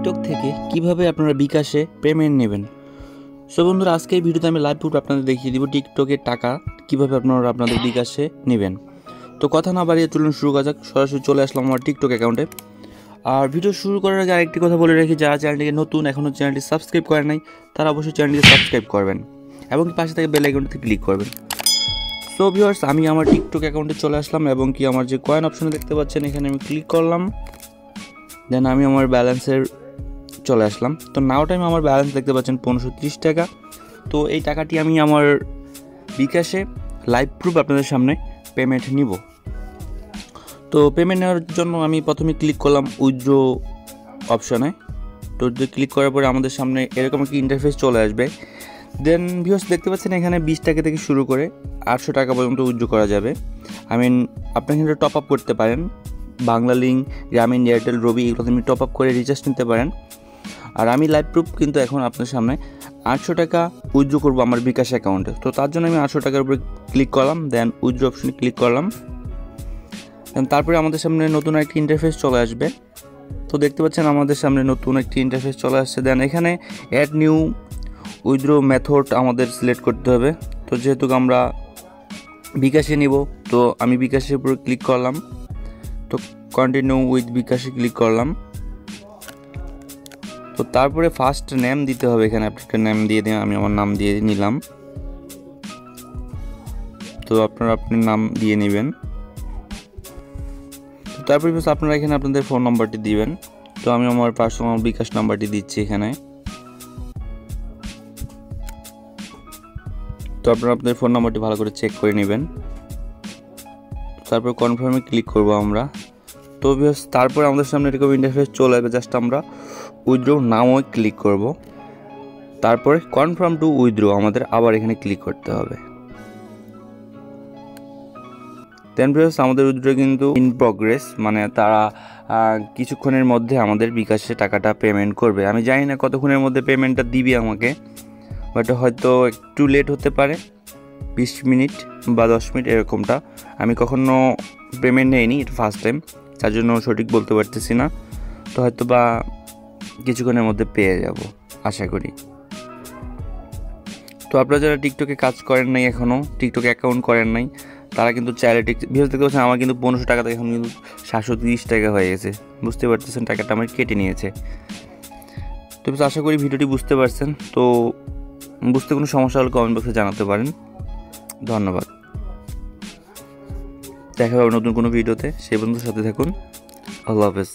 TikTok থেকে কিভাবে আপনারা বিকাশে পেমেন্ট নেবেন। সো বন্ধুরা, আজকে এই ভিডিওতে আমি লাইভ প্রুফ আপনাদের দেখিয়ে দিব টিকটকের টাকা কিভাবে আপনারা আপনাদের বিকাশে নেবেন। তো কথা না বাড়িয়ে চলুন শুরু করা যাক। সরাসরি চলে আসলাম আমার টিকটক অ্যাকাউন্টে। আর ভিডিও শুরু করার আগে আরেকটি কথা বলে রাখি, যারা চ্যানেলটিকে নতুন এখনও চ্যানেলটি সাবস্ক্রাইব করেন নাই তারা অবশ্যই চ্যানেলটিকে সাবস্ক্রাইব করবেন এবং পাশে থেকে বেল আইকনটিতে ক্লিক করবেন। সো ভিউয়ার্স, আমি আমার টিকটক অ্যাকাউন্টে চলে আসলাম এবং কি আমার যে কয়েন অপশনে দেখতে পাচ্ছেন এখানে আমি ক্লিক করলাম। দেন আমি আমার ব্যালেন্সের চলে আসলাম। তো নাও টাইম আমার ব্যালেন্স দেখতে পাচ্ছেন 1530 টাকা। তো এই টাকাটি আমি আমার বিকাশে লাইভ প্রুফ আপনাদের সামনে পেমেন্ট নিব। তো পেমেন্ট নেওয়ার জন্য আমি প্রথমে ক্লিক করলাম উইথড্র অপশনে। তো ক্লিক করার পরে আমাদের সামনে এরকম একটি ইন্টারফেস চলে আসবে। দেন ভিউয়ার্স দেখতে পাচ্ছেন এখানে 20 টাকা থেকে শুরু করে 800 টাকা পর্যন্ত উইথড্র করা যাবে। আপনি এখানে টপ আপ করতে পারেন। বাংলা লিঙ্ক, গ্রামীণ, এয়ারটেল, রবি এগুলো আপনি টপ আপ করে রিচার্জ নিতে পারেন। আর আমি লাইভ প্রুফ কিন্তু এখন আপনার সামনে 800 টাকা উইথড্র করবো আমার বিকাশ অ্যাকাউন্টে। তো তার জন্য আমি 800 টাকার উপরে ক্লিক করলাম। দেন উইথড্র অপশনে ক্লিক করলাম। দেন তারপরে আমাদের সামনে নতুন একটি ইন্টারফেস চলে আসবে। তো দেখতে পাচ্ছেন আমাদের সামনে নতুন একটি ইন্টারফেস চলে আসছে। দেন এখানে অ্যাড নিউ উইথড্র মেথড আমাদের সিলেক্ট করতে হবে। তো যেহেতু আমরা বিকাশে নিব, তো আমি বিকাশের উপরে ক্লিক করলাম। তো কন্টিনিউ উইথ বিকাশে ক্লিক করলাম। তো তারপরে ফার্স্ট নেম দিতে হবে। এখানে আপনি একটা নেম দিয়ে দিন, আমি আমার নাম দিয়ে নিলাম। তো আপনি নাম দিয়ে নেবেন। তারপরে আপনারা এখানে আপনাদের ফোন নাম্বারটি দিবেন। তো আমি আমার পার্সোনাল বিকাশ নাম্বারটি দিচ্ছি এখানে। তো আপনারা আপনাদের ফোন নাম্বারটি ভালো করে চেক করে নেবেন। তারপর কনফার্মে ক্লিক করব আমরা। তো তারপর আমাদের সামনে এরকম ইন্টারফেস চলে আসবে। জাস্ট আমরা উইথড্র নাও ক্লিক করব। তারপরে কনফার্ম টু উইথড্র আমাদের আবার এখানে ক্লিক করতে হবে। দেন ভিউয়ার্স আমাদের উইথড্র কিন্তু ইন প্রগ্রেস, মানে তারা কিছুক্ষণের মধ্যে আমাদের বিকাশে টাকাটা পেমেন্ট করবে। আমি জানি না কতক্ষণের মধ্যে পেমেন্টটা দিবি আমাকে, বাট হয়তো একটু লেট হতে পারে, 20 মিনিট বা 10 মিনিট এরকমটা। আমি কখনো পেমেন্ট নেইনি, এটা ফার্স্ট টাইম, তার জন্য সঠিক বলতে পারতেছি না। তো হয়তো বা কিছুক্ষণের মধ্যে পেয়ে যাব আশা করি। তো আপনারা যারা টিকটকে কাজ করেন নাই, এখনও টিকটকে অ্যাকাউন্ট করেন নাই, তারা কিন্তু চাইলে ভিডিও দেখতে পাচ্ছেন আমার কিন্তু 1500 টাকা থেকে এখন কিন্তু 730 টাকা হয়ে গেছে। বুঝতে পারতেছেন টাকাটা আমার কেটে নিয়েছে। তো আশা করি ভিডিওটি বুঝতে পারছেন। তো বুঝতে কোনো সমস্যা হলে কমেন্ট বক্সে জানাতে পারেন। ধন্যবাদ। দেখা হবে নতুন কোনো ভিডিওতে। সেই বন্ধুর সাথে থাকুন। আল্লাহ হাফেজ।